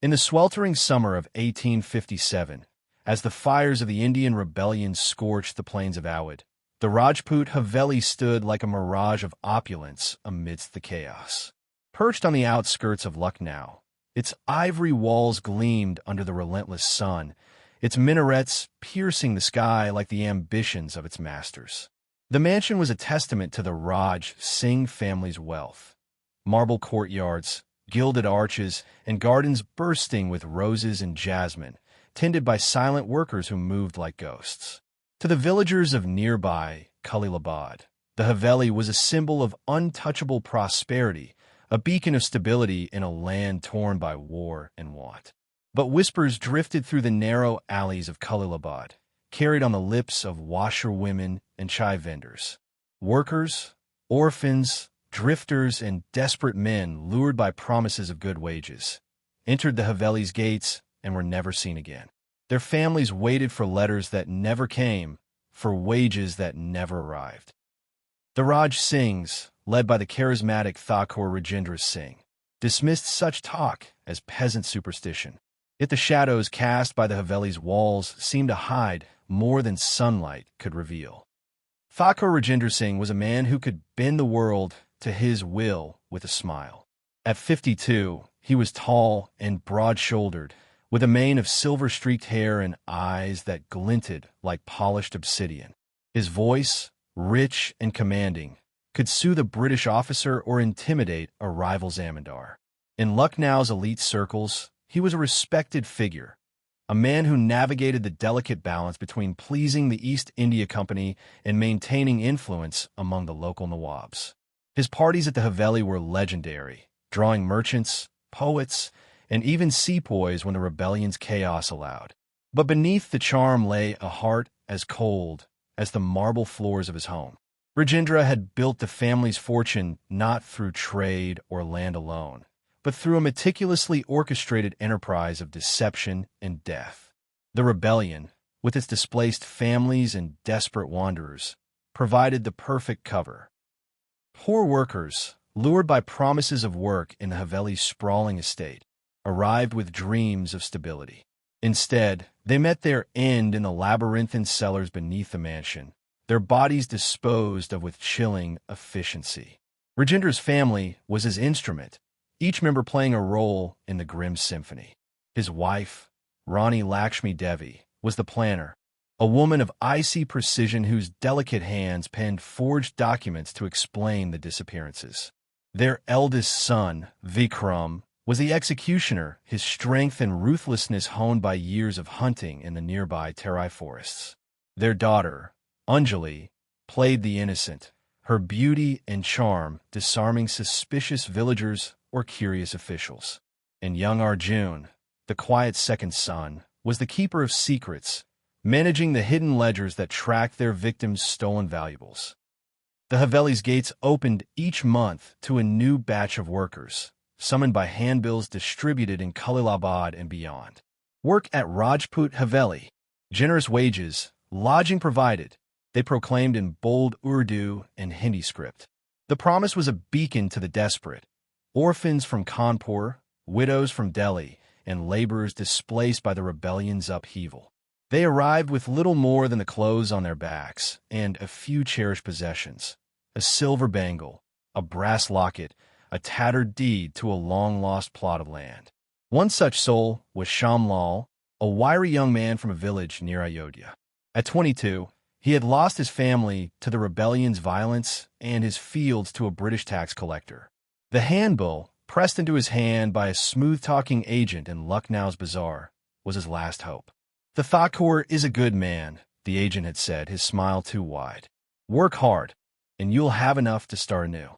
In the sweltering summer of 1857, as the fires of the Indian rebellion scorched the plains of Awadh, the Rajput Haveli stood like a mirage of opulence amidst the chaos. Perched on the outskirts of Lucknow, its ivory walls gleamed under the relentless sun, its minarets piercing the sky like the ambitions of its masters. The mansion was a testament to the Raj Singh family's wealth. Marble courtyards, gilded arches, and gardens bursting with roses and jasmine, tended by silent workers who moved like ghosts. To the villagers of nearby Khalilabad, the Haveli was a symbol of untouchable prosperity, a beacon of stability in a land torn by war and want. But whispers drifted through the narrow alleys of Khalilabad, carried on the lips of washerwomen and chai vendors. Workers, orphans, drifters, and desperate men, lured by promises of good wages, entered the Haveli's gates and were never seen again. Their families waited for letters that never came, for wages that never arrived. The Raj Singhs, led by the charismatic Thakur Rajendra Singh, dismissed such talk as peasant superstition. Yet the shadows cast by the Haveli's walls seemed to hide more than sunlight could reveal. Thakur Rajendra Singh was a man who could bend the world to his will with a smile. At 52, he was tall and broad-shouldered, with a mane of silver-streaked hair and eyes that glinted like polished obsidian. His voice, rich and commanding, could soothe a British officer or intimidate a rival zamindar. In Lucknow's elite circles, he was a respected figure, a man who navigated the delicate balance between pleasing the East India Company and maintaining influence among the local Nawabs. His parties at the Haveli were legendary, drawing merchants, poets, and even sepoys when the rebellion's chaos allowed. But beneath the charm lay a heart as cold as the marble floors of his home. Rajendra had built the family's fortune not through trade or land alone, but through a meticulously orchestrated enterprise of deception and death. The rebellion, with its displaced families and desperate wanderers, provided the perfect cover. Poor workers, lured by promises of work in the Haveli's sprawling estate, arrived with dreams of stability. Instead, they met their end in the labyrinthine cellars beneath the mansion, their bodies disposed of with chilling efficiency. Rajendra's family was his instrument, each member playing a role in the grim symphony. His wife, Rani Lakshmi Devi, was the planner, a woman of icy precision whose delicate hands penned forged documents to explain the disappearances. Their eldest son, Vikram, was the executioner, his strength and ruthlessness honed by years of hunting in the nearby Terai forests. Their daughter, Anjali, played the innocent, her beauty and charm disarming suspicious villagers or curious officials. And young Arjun, the quiet second son, was the keeper of secrets, managing the hidden ledgers that tracked their victims' stolen valuables. The Haveli's gates opened each month to a new batch of workers, summoned by handbills distributed in Khalilabad and beyond. Work at Rajput Haveli, generous wages, lodging provided, they proclaimed in bold Urdu and Hindi script. The promise was a beacon to the desperate, orphans from Kanpur, widows from Delhi, and laborers displaced by the rebellion's upheaval. They arrived with little more than the clothes on their backs and a few cherished possessions, a silver bangle, a brass locket, a tattered deed to a long-lost plot of land. One such soul was Shamlal, a wiry young man from a village near Ayodhya. At 22, he had lost his family to the rebellion's violence and his fields to a British tax collector. The handbill, pressed into his hand by a smooth-talking agent in Lucknow's bazaar, was his last hope. "The Thakur is a good man," the agent had said, his smile too wide. "Work hard, and you'll have enough to start anew."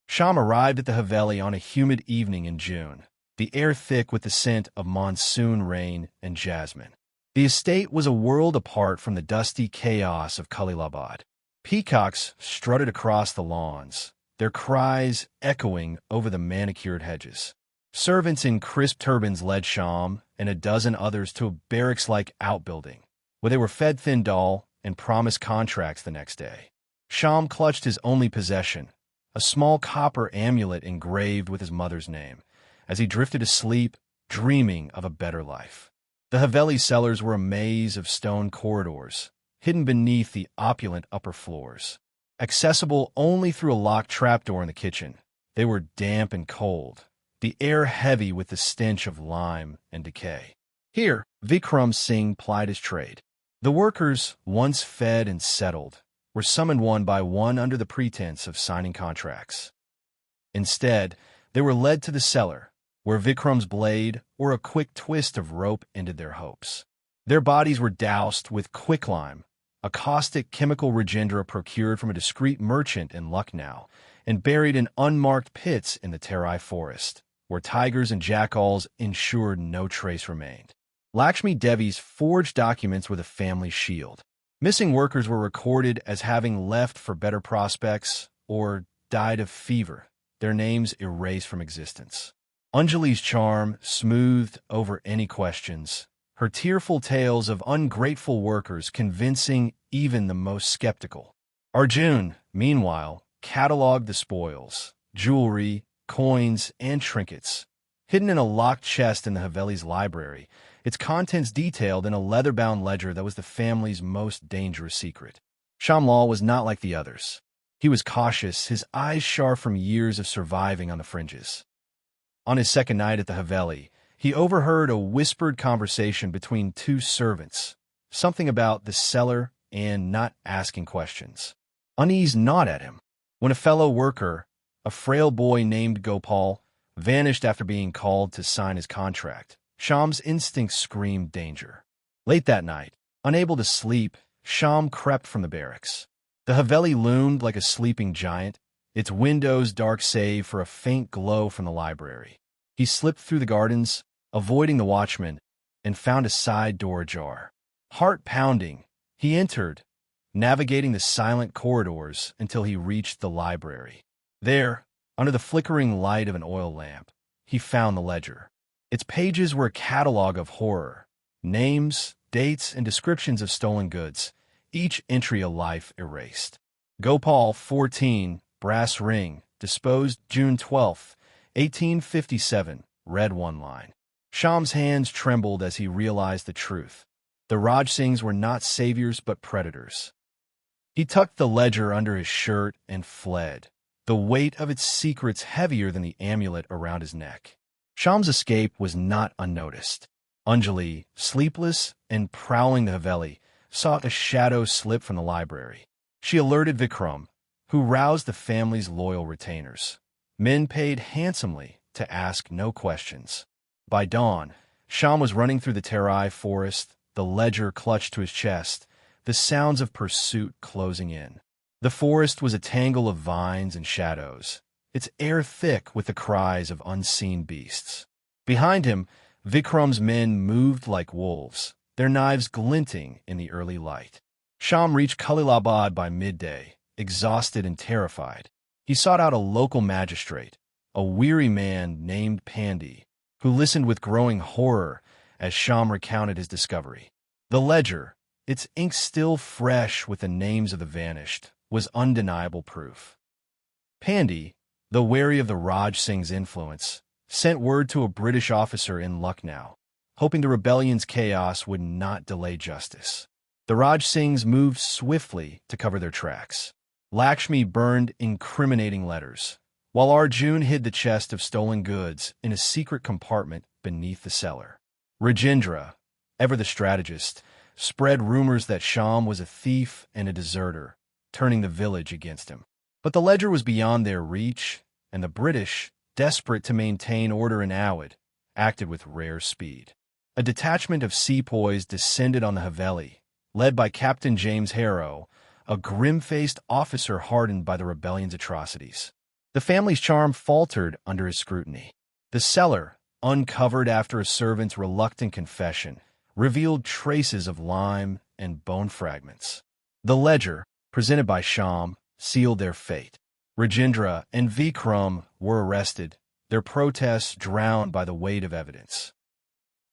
Sham arrived at the Haveli on a humid evening in June, the air thick with the scent of monsoon rain and jasmine. The estate was a world apart from the dusty chaos of Khalilabad. Peacocks strutted across the lawns, their cries echoing over the manicured hedges. Servants in crisp turbans led Sham and a dozen others to a barracks-like outbuilding, where they were fed thin dal and promised contracts the next day. Sham clutched his only possession, a small copper amulet engraved with his mother's name, as he drifted asleep, dreaming of a better life. The Haveli cellars were a maze of stone corridors, hidden beneath the opulent upper floors. Accessible only through a locked trapdoor in the kitchen, they were damp and cold, the air heavy with the stench of lime and decay. Here, Vikram Singh plied his trade. The workers, once fed and settled, were summoned one by one under the pretense of signing contracts. Instead, they were led to the cellar, where Vikram's blade or a quick twist of rope ended their hopes. Their bodies were doused with quicklime, a caustic chemical Rajendra procured from a discreet merchant in Lucknow, and buried in unmarked pits in the Terai forest, where tigers and jackals ensured no trace remained. Lakshmi Devi's forged documents were the family shield. Missing workers were recorded as having left for better prospects or died of fever, their names erased from existence. Anjali's charm smoothed over any questions, her tearful tales of ungrateful workers convincing even the most skeptical. Arjun, meanwhile, cataloged the spoils, jewelry, coins, and trinkets. Hidden in a locked chest in the Haveli's library, its contents detailed in a leather-bound ledger that was the family's most dangerous secret. Shamlal was not like the others. He was cautious, his eyes sharp from years of surviving on the fringes. On his second night at the Haveli, he overheard a whispered conversation between two servants, something about the cellar and not asking questions. Unease gnawed at him. When a fellow worker, a frail boy named Gopal, vanished after being called to sign his contract, Sham's instincts screamed danger. Late that night, unable to sleep, Sham crept from the barracks. The Haveli loomed like a sleeping giant, its windows dark save for a faint glow from the library. He slipped through the gardens, avoiding the watchman, and found a side door ajar. Heart pounding, he entered, navigating the silent corridors until he reached the library. There, under the flickering light of an oil lamp, he found the ledger. Its pages were a catalog of horror, names, dates, and descriptions of stolen goods, each entry a life erased. Gopal, 14, brass ring, disposed June 12, 1857, read one line. Sham's hands trembled as he realized the truth. The Raj Singhs were not saviors but predators. He tucked the ledger under his shirt and fled, the weight of its secrets heavier than the amulet around his neck. Sham's escape was not unnoticed. Anjali, sleepless and prowling the Haveli, saw a shadow slip from the library. She alerted Vikram, who roused the family's loyal retainers. Men paid handsomely to ask no questions. By dawn, Sham was running through the Terai forest, the ledger clutched to his chest, the sounds of pursuit closing in. The forest was a tangle of vines and shadows, its air thick with the cries of unseen beasts. Behind him, Vikram's men moved like wolves, their knives glinting in the early light. Sham reached Khalilabad by midday, exhausted and terrified. He sought out a local magistrate, a weary man named Pandey, who listened with growing horror as Sham recounted his discovery. The ledger, its ink still fresh with the names of the vanished, was undeniable proof. Pandey, though wary of the Raj Singh's influence, sent word to a British officer in Lucknow, hoping the rebellion's chaos would not delay justice. The Raj Singhs moved swiftly to cover their tracks. Lakshmi burned incriminating letters, while Arjun hid the chest of stolen goods in a secret compartment beneath the cellar. Rajendra, ever the strategist, spread rumors that Sham was a thief and a deserter, turning the village against him. But the ledger was beyond their reach, and the British, desperate to maintain order in Awadh, acted with rare speed. A detachment of sepoys descended on the Haveli, led by Captain James Harrow, a grim-faced officer hardened by the rebellion's atrocities. The family's charm faltered under his scrutiny. The cellar, uncovered after a servant's reluctant confession, revealed traces of lime and bone fragments. The ledger, presented by Sham, sealed their fate. Rajendra and Vikram were arrested, their protests drowned by the weight of evidence.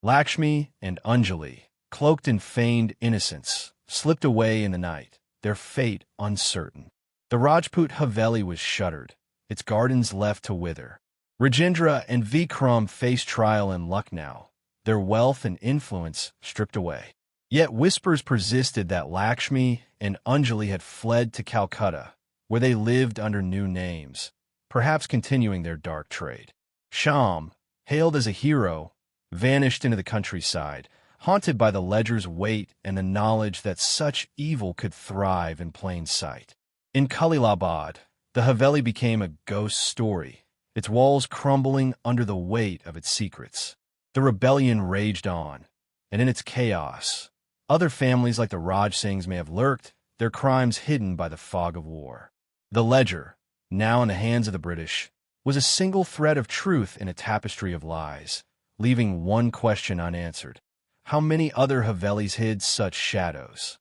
Lakshmi and Anjali, cloaked in feigned innocence, slipped away in the night, their fate uncertain. The Rajput Haveli was shuttered, its gardens left to wither. Rajendra and Vikram faced trial in Lucknow, their wealth and influence stripped away. Yet whispers persisted that Lakshmi and Anjali had fled to Calcutta, where they lived under new names, perhaps continuing their dark trade. Shyam, hailed as a hero, vanished into the countryside, haunted by the ledger's weight and the knowledge that such evil could thrive in plain sight. In Khalilabad, the Haveli became a ghost story, its walls crumbling under the weight of its secrets. The rebellion raged on, and in its chaos, other families like the Raj Singhs may have lurked, their crimes hidden by the fog of war. The ledger, now in the hands of the British, was a single thread of truth in a tapestry of lies, leaving one question unanswered: how many other Havelis hid such shadows?